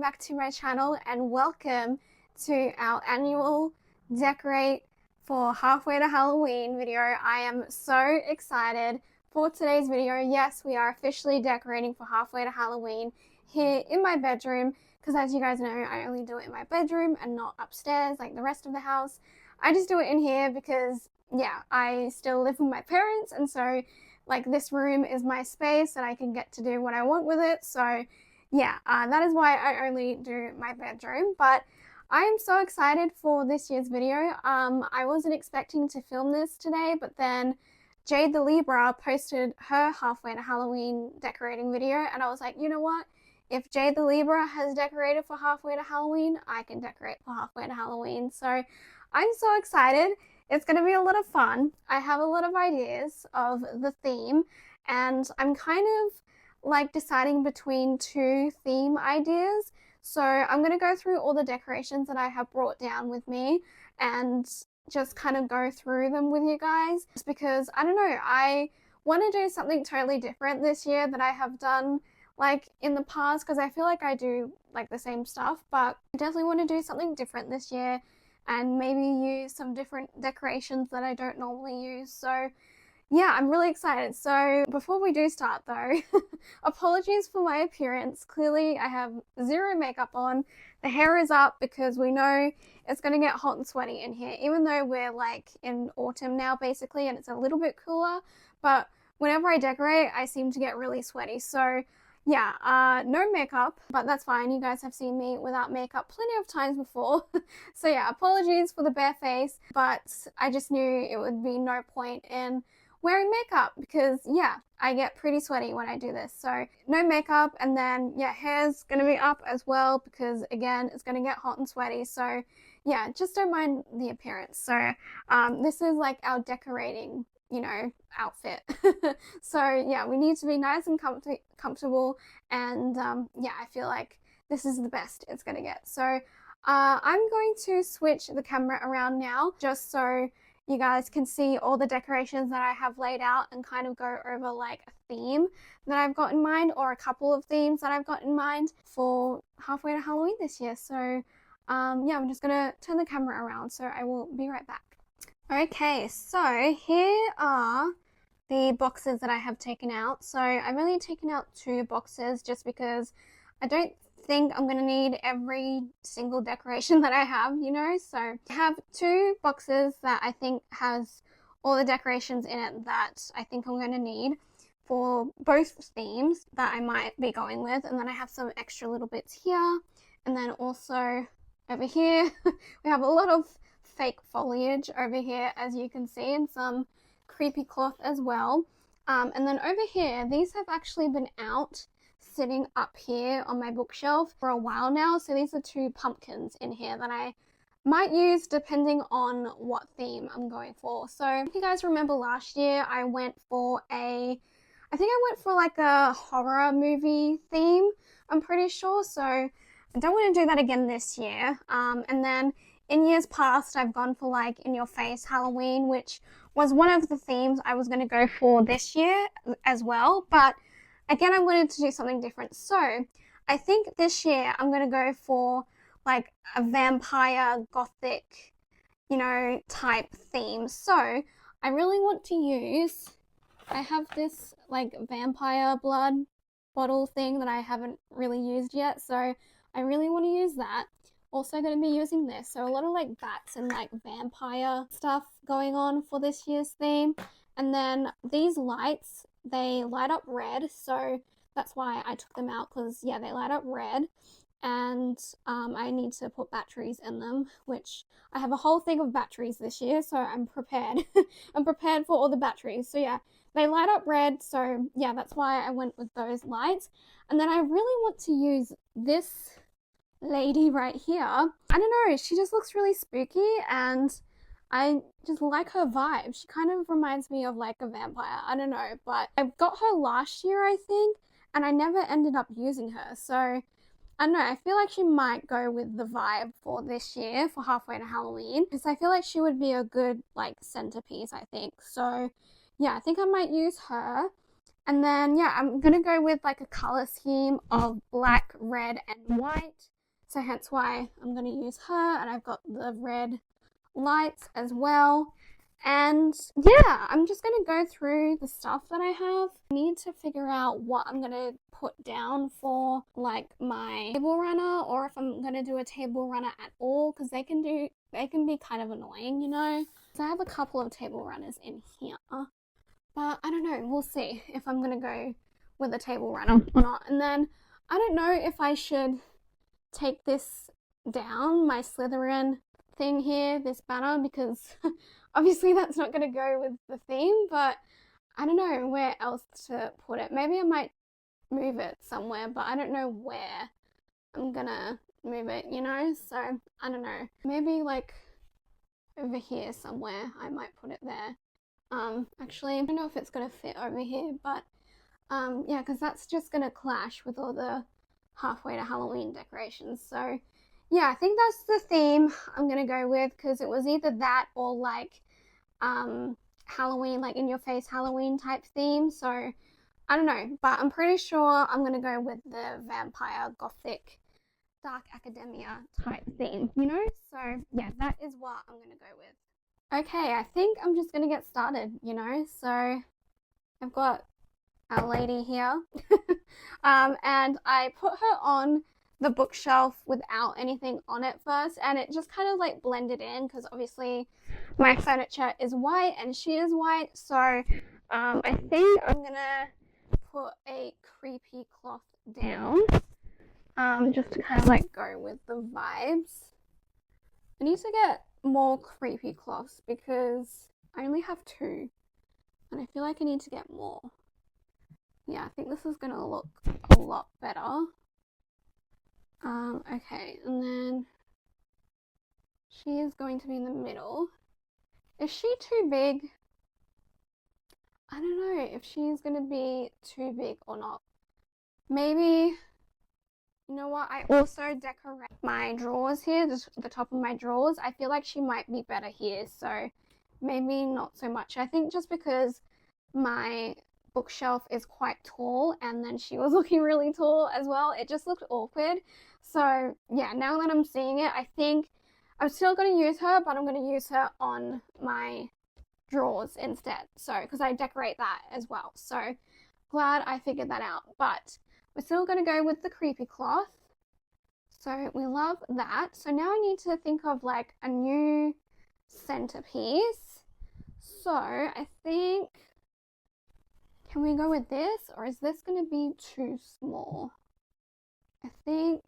back to my channel and welcome to our annual decorate for halfway to Halloween video. I am so excited for today's video. Yes, we are officially decorating for halfway to Halloween here in my bedroom because, as you guys know, I only do it in my bedroom and not upstairs like the rest of the house. I just do it in here because, yeah, I still live with my parents, and so like this room is my space and I can get to do what I want with it. So yeah, that is why I only do my bedroom. But I am so excited for this year's video. I wasn't expecting to film this today, but then Jade the Libra posted her halfway to Halloween decorating video, and I was like, you know what? If Jade the Libra has decorated for halfway to Halloween, I can decorate for halfway to Halloween. So I'm so excited. It's going to be a lot of fun. I have a lot of ideas of the theme, and I'm kind of like deciding between two theme ideas. So I'm going to go through all the decorations that I have brought down with me and just kind of go through them with you guys, just because I don't know, I want to do something totally different this year that I have done like in the past, because I feel like I do like the same stuff, but I definitely want to do something different this year and maybe use some different decorations that I don't normally use. So yeah, I'm really excited. So before we do start though, apologies for my appearance. Clearly I have zero makeup on. The hair is up because we know it's going to get hot and sweaty in here, even though we're like in autumn now basically and it's a little bit cooler. But whenever I decorate, I seem to get really sweaty. So yeah, no makeup, but that's fine. You guys have seen me without makeup plenty of times before. So yeah, apologies for the bare face, but I just knew it would be no point in wearing makeup because yeah, I get pretty sweaty when I do this. So no makeup, and then yeah, hair's gonna be up as well because again, it's gonna get hot and sweaty. So yeah, just don't mind the appearance. So this is like our decorating, you know, outfit. So yeah, we need to be nice and comfortable, and yeah, I feel like this is the best it's gonna get. So I'm going to switch the camera around now just so you guys can see all the decorations that I have laid out and kind of go over like a theme that I've got in mind, or a couple of themes that I've got in mind for halfway to Halloween this year. So yeah, I'm just gonna turn the camera around, so I will be right back. Okay, so here are the boxes that I have taken out. So I've only taken out 2 boxes just because I don't think I'm going to need every single decoration that I have, you know. So I have 2 boxes that I think has all the decorations in it that I think I'm going to need for both themes that I might be going with. And then I have some extra little bits here. And then also over here, we have a lot of fake foliage over here, as you can see, and some creepy cloth as well. And then over here, these have actually been out sitting up here on my bookshelf for a while now. So these are 2 pumpkins in here that I might use depending on what theme I'm going for. So if you guys remember last year, I went for I think I went for like a horror movie theme, I'm pretty sure. So I don't want to do that again this year. And then in years past, I've gone for like in your face Halloween, which was one of the themes I was going to go for this year as well. But again, I wanted to do something different. So I think this year I'm going to go for like a vampire gothic, you know, type theme. So I really want to use, I have this like vampire blood bottle thing that I haven't really used yet. So I really want to use that. Also going to be using this. So a lot of like bats and like vampire stuff going on for this year's theme. And then these lights, they light up red, so that's why I took them out, because yeah, they light up red. And I need to put batteries in them, which I have a whole thing of batteries this year, so I'm prepared. I'm prepared for all the batteries. So yeah, they light up red, so yeah, that's why I went with those lights. And then I really want to use this lady right here. I don't know, she just looks really spooky and I just like her vibe. She kind of reminds me of like a vampire. I don't know, but I got her last year, I think, and I never ended up using her. So I don't know, I feel like she might go with the vibe for this year for halfway to Halloween, because I feel like she would be a good like centerpiece, I think. So yeah, I think I might use her. And then yeah, I'm gonna go with like a color scheme of black, red, and white. So hence why I'm going to use her, and I've got the red lights as well. And yeah, I'm just going to go through the stuff that I have. I need to figure out what I'm going to put down for like my table runner, or if I'm going to do a table runner at all, because they can be kind of annoying, you know. So I have a couple of table runners in here, but I don't know, we'll see if I'm going to go with a table runner or not. And then I don't know if I should take this down, my Slytherin thing here, this banner, because obviously that's not going to go with the theme, but I don't know where else to put it. Maybe I might move it somewhere, but I don't know where I'm gonna move it, you know? So I don't know. Maybe like over here somewhere I might put it there. Actually I don't know if it's gonna fit over here, but yeah, because that's just gonna clash with all the halfway to Halloween decorations. So yeah, I think that's the theme I'm gonna go with, because it was either that or like Halloween, like in your face Halloween type theme. So I don't know, but I'm pretty sure I'm gonna go with the vampire gothic dark academia type theme, you know? So yeah, that is what I'm gonna go with. Okay, I think I'm just gonna get started, you know? So I've got our lady here. And I put her on the bookshelf without anything on it first, and it just kind of like blended in, because obviously my furniture is white and she is white. So I think I'm gonna put a creepy cloth down, just to kind of like go with the vibes. I need to get more creepy cloths because I only have 2, and I feel like I need to get more. Yeah, I think this is gonna look a lot better. Okay, and then she is going to be in the middle. Is she too big? I don't know if she's gonna be too big or not. Maybe, you know what? I also decorate my drawers here, just the top of my drawers. I feel like she might be better here, so maybe not so much. I think just because my bookshelf is quite tall, and then she was looking really tall as well, it just looked awkward. So yeah, now that I'm seeing it, I think I'm still going to use her, but I'm going to use her on my drawers instead. So because I decorate that as well. So glad I figured that out. But we're still going to go with the creepy cloth. So we love that. So now I need to think of like a new centerpiece. So I think, can we go with this, or is this going to be too small? I think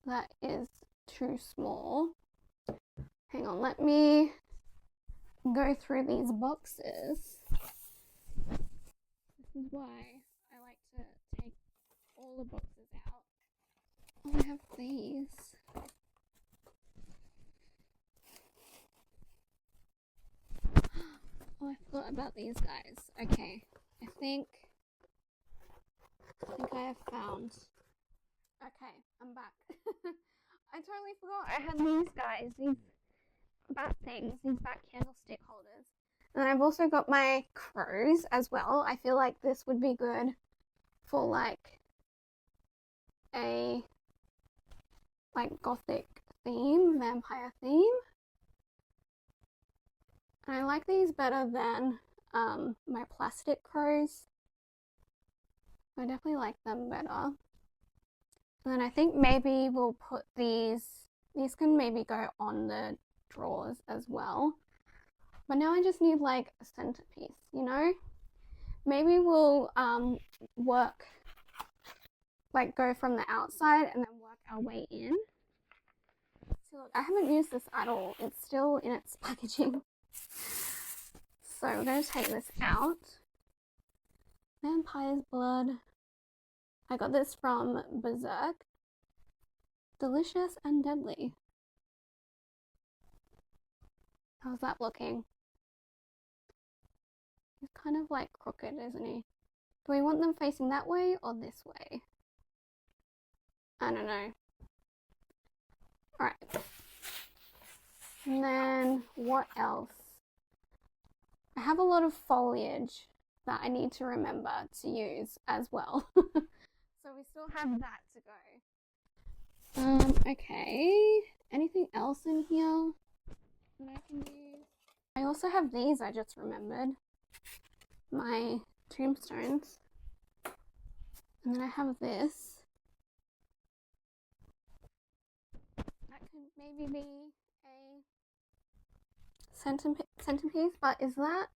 that is too small. Hang on, let me go through these boxes. This is why I like to take all the boxes out. Oh, I have these. Oh, I forgot about these guys. Okay, I think I have found. Okay, I'm back. I totally forgot I had these guys, these bat things, these bat candlestick holders. And I've also got my crows as well. I feel like this would be good for like a gothic theme, vampire theme. And I like these better than my plastic crows. I definitely like them better. And then I think maybe we'll put these can maybe go on the drawers as well. But now I just need like a centerpiece, you know? Maybe we'll work, like go from the outside and then work our way in. So look, I haven't used this at all. It's still in its packaging. So we're going to take this out. Vampire's blood. I got this from Berserk. Delicious and deadly. How's that looking? He's kind of like crooked, isn't he? Do we want them facing that way or this way? I don't know. Alright. And then what else? I have a lot of foliage that I need to remember to use as well. So we still have that to go. Okay. Anything else in here that I can use? I also have these, I just remembered. My tombstones. And then I have this. That could maybe be a centerpiece, but is that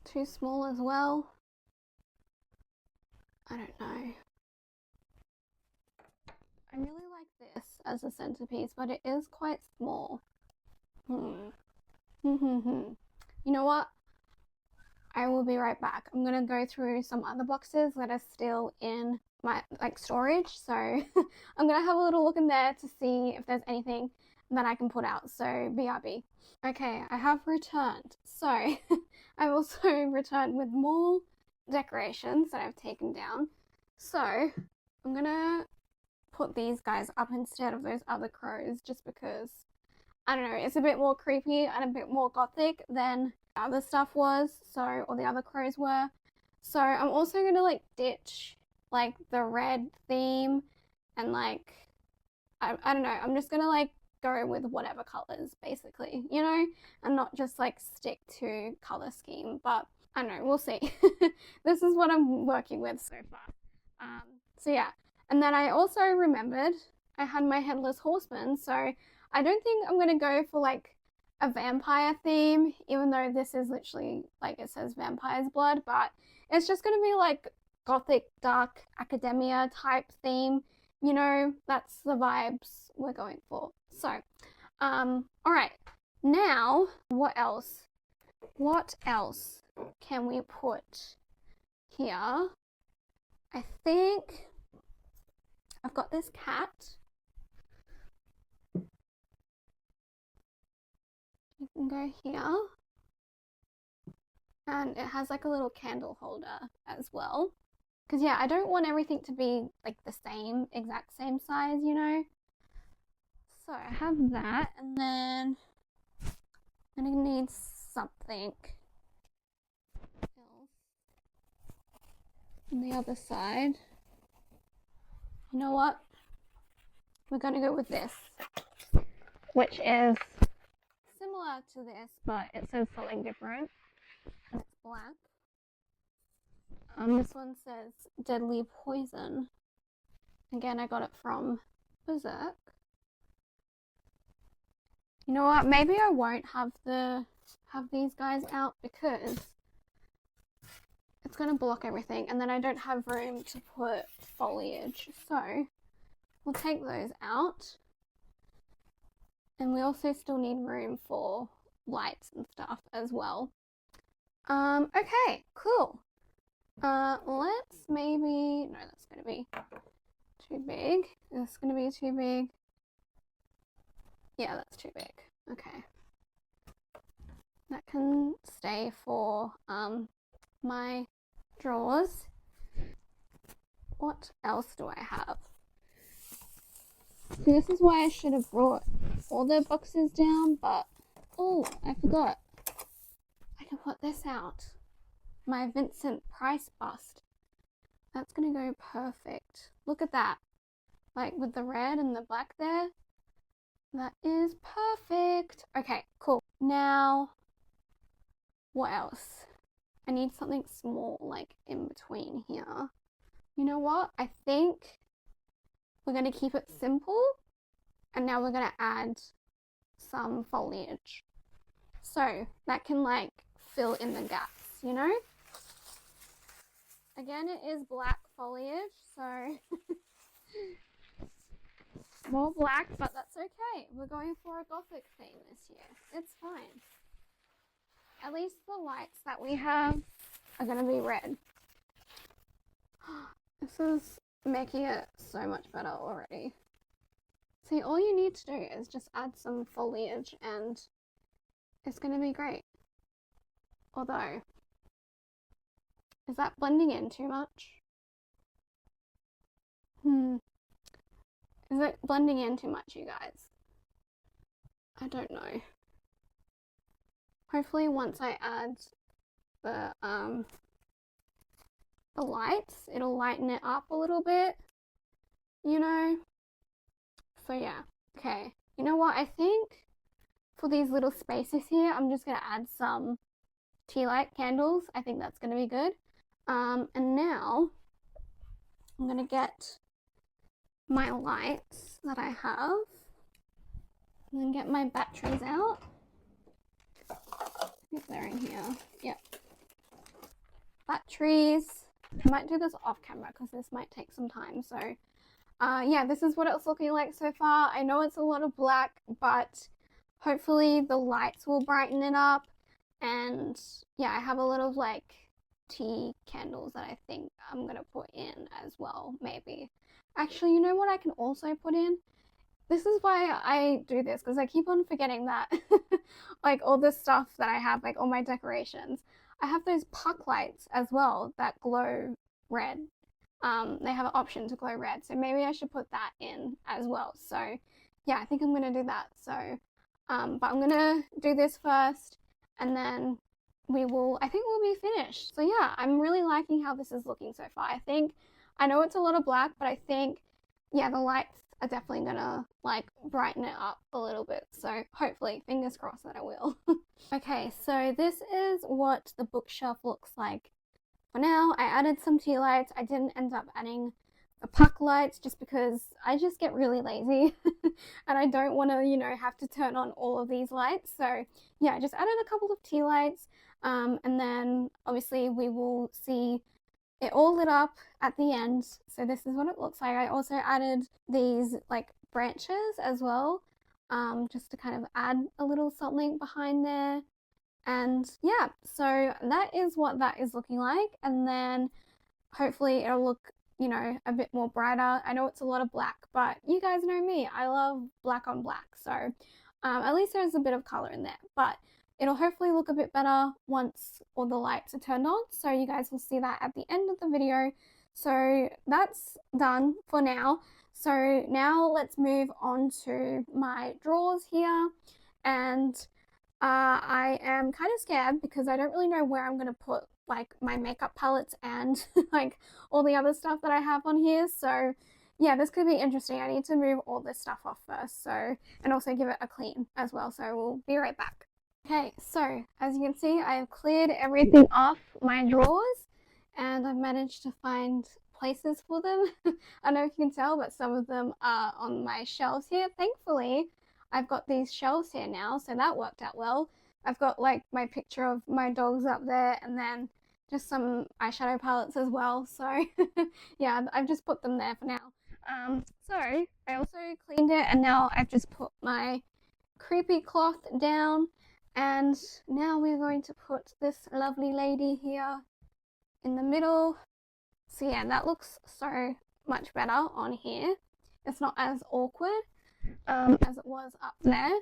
too small as well? I don't know. I really like this as a centerpiece, but it is quite small. You know what? I will be right back. I'm gonna go through some other boxes that are still in my storage. So I'm gonna have a little look in there to see if there's anything that I can put out. So BRB. Okay, I have returned. So I've also returned with more decorations that I've taken down. So I'm gonna put these guys up instead of those other crows just because, I don't know, it's a bit more creepy and a bit more gothic than the other stuff was, or the other crows were. So I'm also gonna ditch the red theme and I don't know, I'm just gonna go with whatever colors basically, and not just stick to color scheme. But I don't know, we'll see. This is what I'm working with so far. So yeah, and then I also remembered I had my headless horseman, so I don't think I'm gonna go for a vampire theme, even though this is literally it says vampire's blood, but it's just gonna be gothic dark academia type theme. That's the vibes we're going for. So all right, now what else can we put here? I think I've got this cat. You can go here. And it has a little candle holder as well. Because yeah, I don't want everything to be the exact same size, So I have that, and then I'm gonna need something else on the other side. You know what? We're gonna go with this, which is similar to this, but it says something different, and it's black. This one says deadly poison. Again, I got it from Berserk. You know what? Maybe I won't have these guys out because it's gonna block everything, and then I don't have room to put foliage. So we'll take those out, and we also still need room for lights and stuff as well. Okay, cool. Let's maybe, no, that's gonna be too big. That's gonna be too big. Yeah, that's too big. Okay. That can stay for my drawers. What else do I have? See, this is why I should have brought all the boxes down, but oh, I forgot. I can put this out. My Vincent Price bust. That's gonna go perfect. Look at that. With the red and the black there. That is perfect. Okay, cool. Now, what else? I need something small, in between here. You know what? I think we're going to keep it simple, and now we're going to add some foliage. So that can fill in the gaps, Again, it is black foliage, so more black, but that's okay. We're going for a gothic theme this year. It's fine. At least the lights that we have are going to be red. This is making it so much better already. See, all you need to do is just add some foliage and it's going to be great. Although, is that blending in too much? Is it blending in too much, you guys? I don't know. Hopefully once I add the lights, it'll lighten it up a little bit, So yeah, okay. You know what? I think for these little spaces here, I'm just gonna add some tea light candles. I think that's gonna be good. And now I'm gonna get my lights that I have and then get my batteries out. I think they're in here. Yep. Batteries. I might do this off camera because this might take some time. So yeah, this is what it's looking like so far. I know it's a lot of black, but hopefully the lights will brighten it up. And yeah, I have a lot of like tea candles that I think I'm gonna put in as well, maybe. Actually, you know what I can also put in? This is why I do this, because I keep on forgetting that like all the stuff that I have, like all my decorations, I have those puck lights as well that glow red. They have an option to glow red, so maybe I should put that in as well. So yeah, I think I'm gonna do that. So but I'm gonna do this first, and then I think we'll be finished. So yeah, I'm really liking how this is looking so far. I know it's a lot of black, but I think, yeah, the lights are definitely gonna like brighten it up a little bit. So hopefully, fingers crossed that I will. Okay, so this is what the bookshelf looks like for now. I added some tea lights. I didn't end up adding the puck lights just because I just get really lazy and I don't want to, you know, have to turn on all of these lights. So yeah, I just added a couple of tea lights, and then obviously we will see it all lit up at the end. So this is what it looks like. I also added these like branches as well, just to kind of add a little something behind there. And yeah, so that is what that is looking like. And then hopefully it'll look, you know, a bit more brighter. I know it's a lot of black, but you guys know me, I love black on black. So at least there's a bit of color in there, but it'll hopefully look a bit better once all the lights are turned on. So you guys will see that at the end of the video. So that's done for now. So now let's move on to my drawers here. And I am kind of scared because I don't really know where I'm going to put like my makeup palettes and like all the other stuff that I have on here. So yeah, this could be interesting. I need to move all this stuff off first. So, and also give it a clean as well. So we'll be right back. Okay, so as you can see, I have cleared everything off my drawers and I've managed to find places for them. I don't know if you can tell, but some of them are on my shelves here. Thankfully, I've got these shelves here now, so that worked out well. I've got like my picture of my dogs up there and then just some eyeshadow palettes as well. So yeah, I've just put them there for now. So I also cleaned it and now I've just put my creepy cloth down, and now we're going to put this lovely lady here in the middle. So yeah, that looks so much better on here. It's not as awkward as it was up there.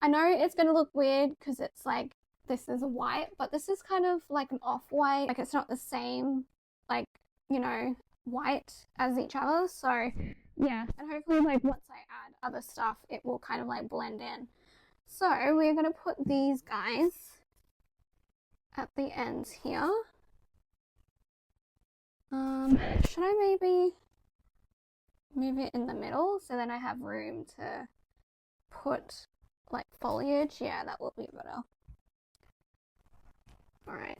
I know it's going to look weird because it's like this is white, but this is kind of like an off-white. Like it's not the same, like, you know, white as each other. So yeah, and hopefully like once I add other stuff, it will kind of like blend in. So we're going to put these guys at the ends here. Should I maybe move it in the middle so then I have room to put like foliage? Yeah, that will be better. Alright.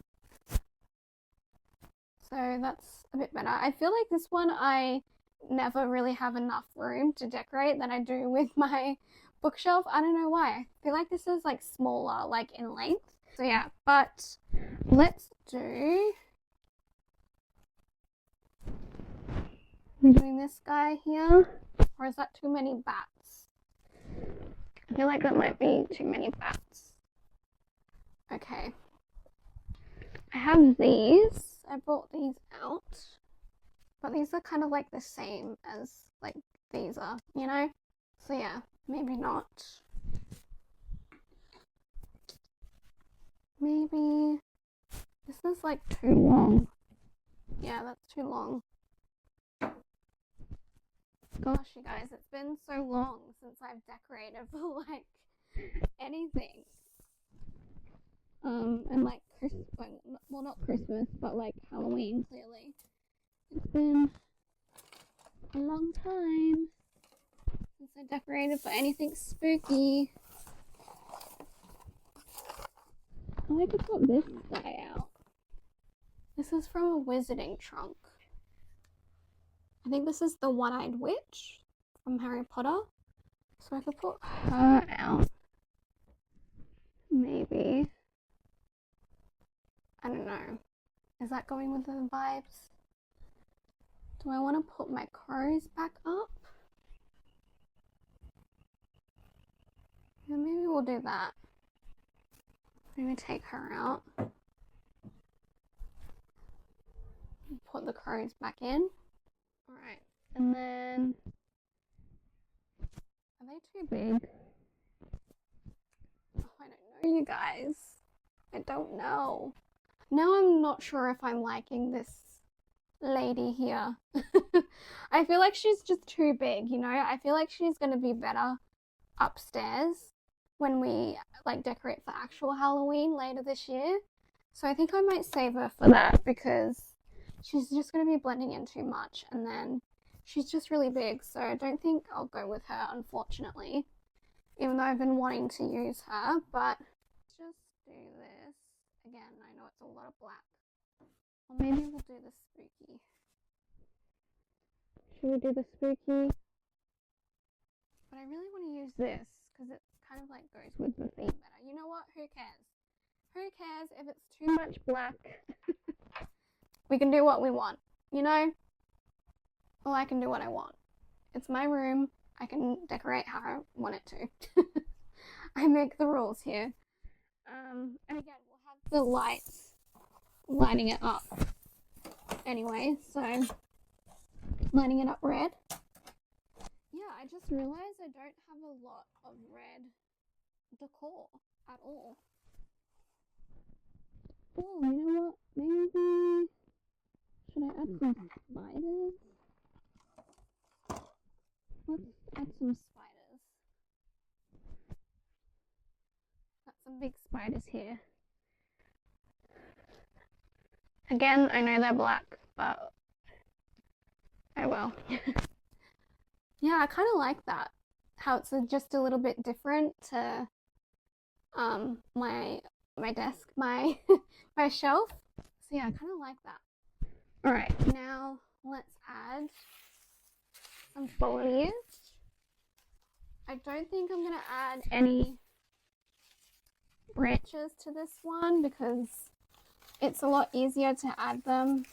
So that's a bit better. I feel like this one I never really have enough room to decorate than I do with my bookshelf. I don't know why. I feel like this is like smaller, like in length. So yeah, but let's do... I'm doing this guy here. Or is that too many bats? I feel like that might be too many bats. Okay. I have these. I brought these out. But these are kind of like the same as like these are, you know? So yeah, maybe not. Maybe this is like too long. Yeah, that's too long. Gosh, you guys, it's been so long since I've decorated for like anything. And like Christmas, well not Christmas, but like Halloween clearly. It's been a long time since I decorated for anything spooky. I could put this guy out. This is from a wizarding trunk. I think this is the one-eyed witch from Harry Potter. So I could put her out. Maybe. I don't know. Is that going with the vibes? Do I want to put my crows back up? Yeah, maybe we'll do that. Maybe take her out. Put the crows back in. Alright, and then... Are they too big? Oh, I don't know, you guys. I don't know. Now I'm not sure if I'm liking this lady here. I feel like she's just too big, you know? I feel like she's gonna be better upstairs when we like decorate for actual Halloween later this year. So I think I might save her for that because she's just going to be blending in too much, and then she's just really big, so I don't think I'll go with her, unfortunately, even though I've been wanting to use her. But just do this again. I know it's a lot of black, or maybe we'll do the spooky. Should we do the spooky? But I really want to use this because it kind of like goes with the theme better. You know what? Who cares? Who cares if it's too much black? We can do what we want, you know? Well, I can do what I want. It's my room. I can decorate how I want it to. I make the rules here. And again, we'll have the lights lighting it up anyway, so lighting it up red. Yeah, I just realized I don't have a lot of red decor at all. Oh, you know what? Maybe... Should I add some spiders? Let's add some spiders. Got some big spiders here. Again, I know they're black, but oh well. Yeah, I kind of like that. How it's just a little bit different to my desk, my my shelf. So yeah, I kind of like that. All right, now let's add some foliage. I don't think I'm gonna add any branches to this one because it's a lot easier to add them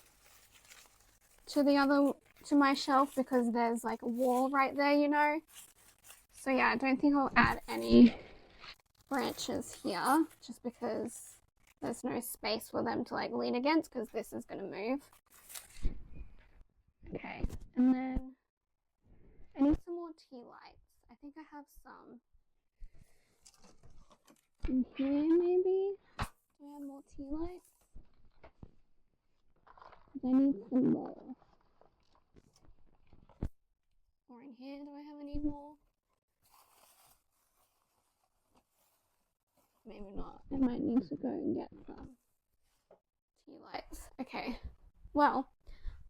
to my shelf because there's like a wall right there, you know. So yeah, I don't think I'll add any branches here just because there's no space for them to like lean against because this is gonna move. Okay, and then I need some more tea lights. I think I have some in here maybe. Do I have more tea lights? I need some more. Or in here, do I have any more? Maybe not. I might need to go and get some tea lights. Okay, well,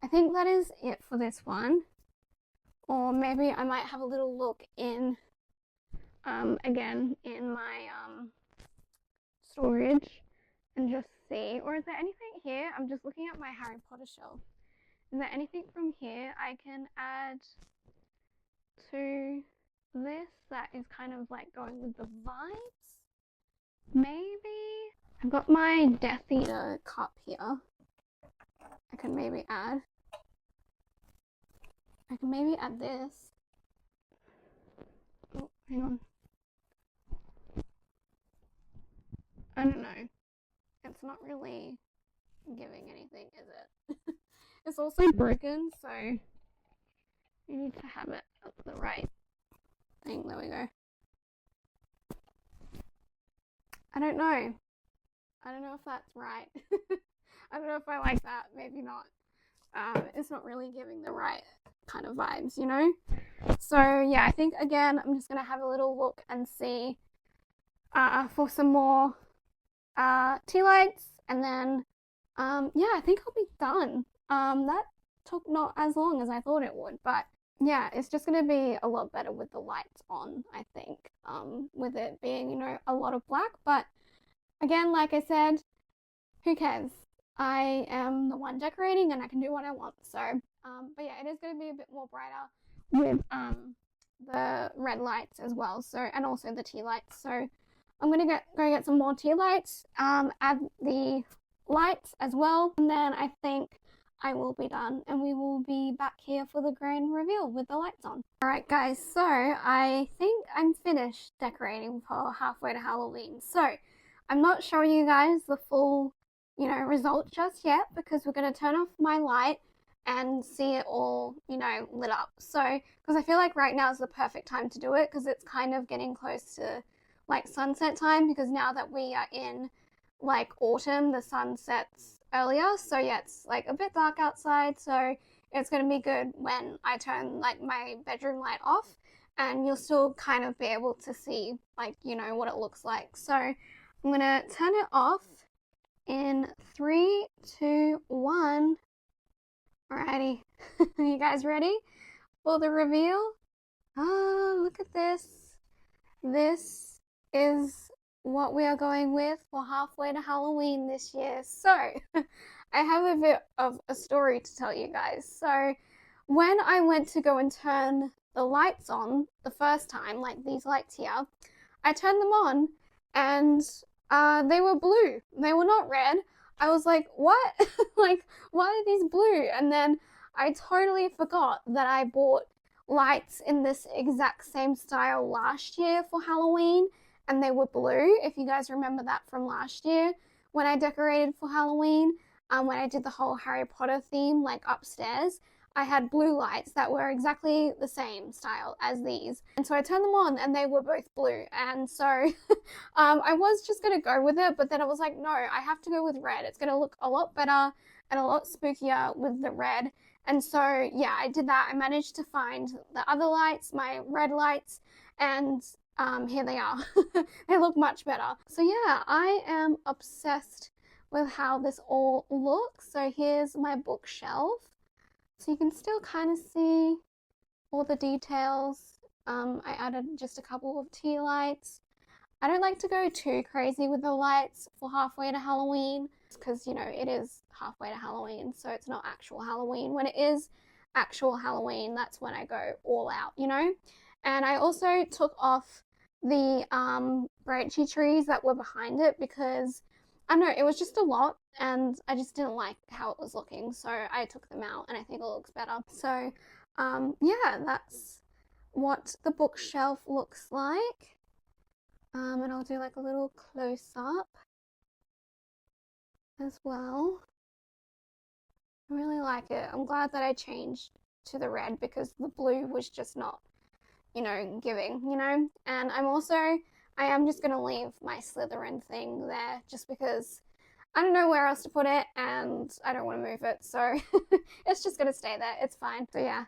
I think that is it for this one. Or maybe I might have a little look in, again, in my storage and just see. Or is there anything here? I'm just looking at my Harry Potter shelf. Is there anything from here I can add to this that is kind of like going with the vibes? Maybe? I've got my Death Eater cup here. I can maybe add. I can maybe add this. Oh, hang on. I don't know. It's not really giving anything, is it? It's also broken, so you need to have it at the right thing. There we go. I don't know. I don't know if that's right. I don't know if I like that. Maybe not. It's not really giving the right kind of vibes, you know? So yeah, I think again, I'm just gonna have a little look and see for some more tea lights, and then yeah, I think I'll be done. That took not as long as I thought it would, but yeah, it's just going to be a lot better with the lights on, I think, with it being, you know, a lot of black. But again, like I said, who cares? I am the one decorating and I can do what I want. So, but yeah, it is going to be a bit more brighter with the red lights as well. So, and also the tea lights. So, I'm going to go get some more tea lights, add the lights as well, and then I think I will be done and we will be back here for the grand reveal with the lights on. Alright guys, so I think I'm finished decorating for halfway to Halloween. So I'm not showing you guys the full, you know, result just yet because we're going to turn off my light and see it all, you know, lit up. So, because I feel like right now is the perfect time to do it because it's kind of getting close to like sunset time, because now that we are in like autumn, the sun sets earlier. So yeah, it's like a bit dark outside, so it's going to be good when I turn like my bedroom light off, and you'll still kind of be able to see like, you know, what it looks like. So I'm going to turn it off in 3, 2, 1. Alrighty. You guys ready for the reveal? Oh, look at this. This is what we are going with for halfway to Halloween this year. So, I have a bit of a story to tell you guys. So, when I went to go and turn the lights on the first time, like these lights here, I turned them on and they were blue. They were not red. I was like, what? Like, why are these blue? And then I totally forgot that I bought lights in this exact same style last year for Halloween, and they were blue. If you guys remember that from last year when I decorated for Halloween, when I did the whole Harry Potter theme, like upstairs, I had blue lights that were exactly the same style as these. And so I turned them on and they were both blue. And so I was just going to go with it, but then I was like, no, I have to go with red. It's going to look a lot better and a lot spookier with the red. And so, yeah, I did that. I managed to find the other lights, my red lights, and here they are. They look much better. So yeah, I am obsessed with how this all looks. So here's my bookshelf. So you can still kind of see all the details. I added just a couple of tea lights. I don't like to go too crazy with the lights for halfway to Halloween because, you know, it is halfway to Halloween, so it's not actual Halloween. When it is actual Halloween, that's when I go all out, you know? And I also took off the branchy trees that were behind it because, I don't know, it was just a lot and I just didn't like how it was looking. So I took them out and I think it looks better. So yeah, that's what the bookshelf looks like. And I'll do like a little close up as well. I really like it. I'm glad that I changed to the red because the blue was just not, you know, giving, you know. And I am just going to leave my Slytherin thing there just because I don't know where else to put it and I don't want to move it. So it's just going to stay there. It's fine. So yeah.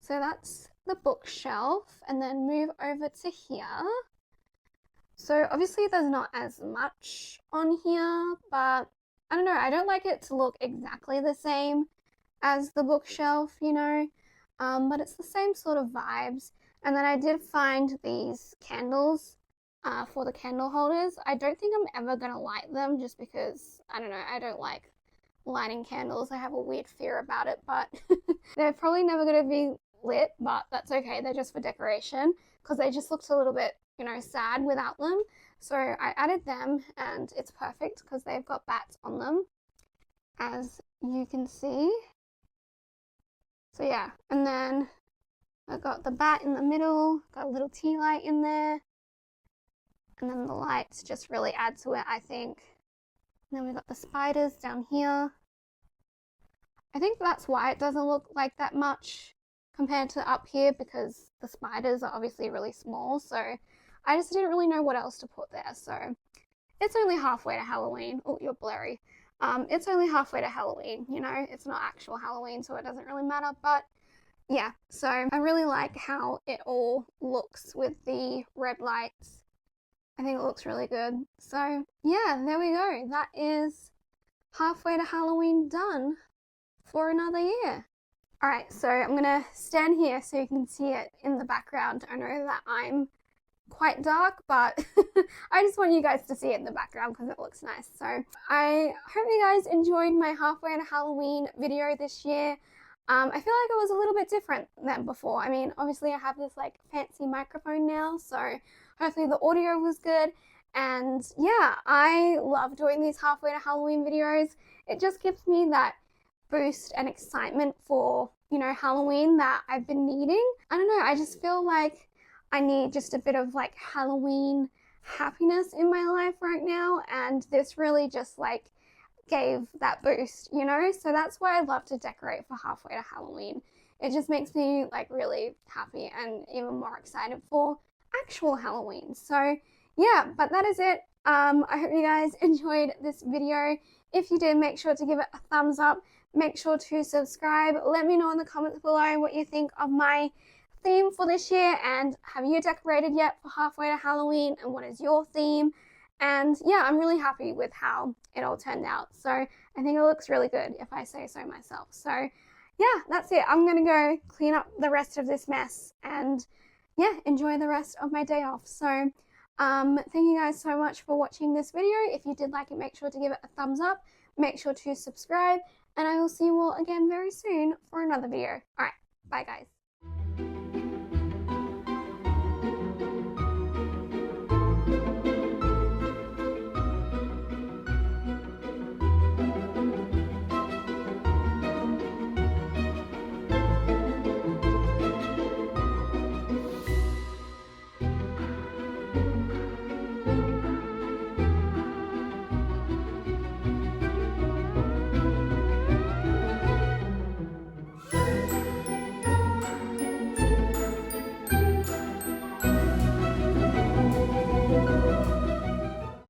So that's the bookshelf, and then move over to here. So obviously there's not as much on here, but I don't know, I don't like it to look exactly the same as the bookshelf, you know, but it's the same sort of vibes. And then I did find these candles for the candle holders. I don't think I'm ever going to light them just because, I don't know, I don't like lighting candles. I have a weird fear about it, but they're probably never going to be lit, but that's okay. They're just for decoration because they just looked a little bit, you know, sad without them. So I added them and it's perfect because they've got bats on them, as you can see. So yeah, and then I got the bat in the middle, got a little tea light in there, and then the lights just really add to it, I think. And then we got the spiders down here. I think that's why it doesn't look like that much compared to up here, because the spiders are obviously really small, so I just didn't really know what else to put there. So it's only halfway to Halloween. Oh, you're blurry. It's only halfway to Halloween, you know, it's not actual Halloween, so it doesn't really matter. But yeah, so I really like how it all looks with the red lights. I think it looks really good. So yeah, there we go. That is halfway to Halloween done for another year. Alright, so I'm gonna stand here so you can see it in the background. I know that I'm quite dark, but I just want you guys to see it in the background because it looks nice. So I hope you guys enjoyed my halfway to Halloween video this year. I feel like it was a little bit different than before. I mean, obviously I have this like fancy microphone now, so hopefully the audio was good. And yeah, I love doing these halfway to Halloween videos. It just gives me that boost and excitement for, Halloween that I've been needing. I don't know, I just feel like I need just a bit of like Halloween happiness in my life right now, and this really just like gave that boost, So that's why I love to decorate for halfway to Halloween. It just makes me like really happy and even more excited for actual Halloween. So yeah, but that is it. I hope you guys enjoyed this video. If you did, make sure to give it a thumbs up. Make sure to subscribe. Let me know in the comments below what you think of my theme for this year, and have you decorated yet for halfway to Halloween, and what is your theme? And yeah, I'm really happy with how it all turned out. So I think it looks really good, if I say so myself. So yeah, that's it. I'm gonna go clean up the rest of this mess and yeah, enjoy the rest of my day off. So thank you guys so much for watching this video. If you did like it, make sure to give it a thumbs up. Make sure to subscribe, and I will see you all again very soon for another video. All right, bye guys.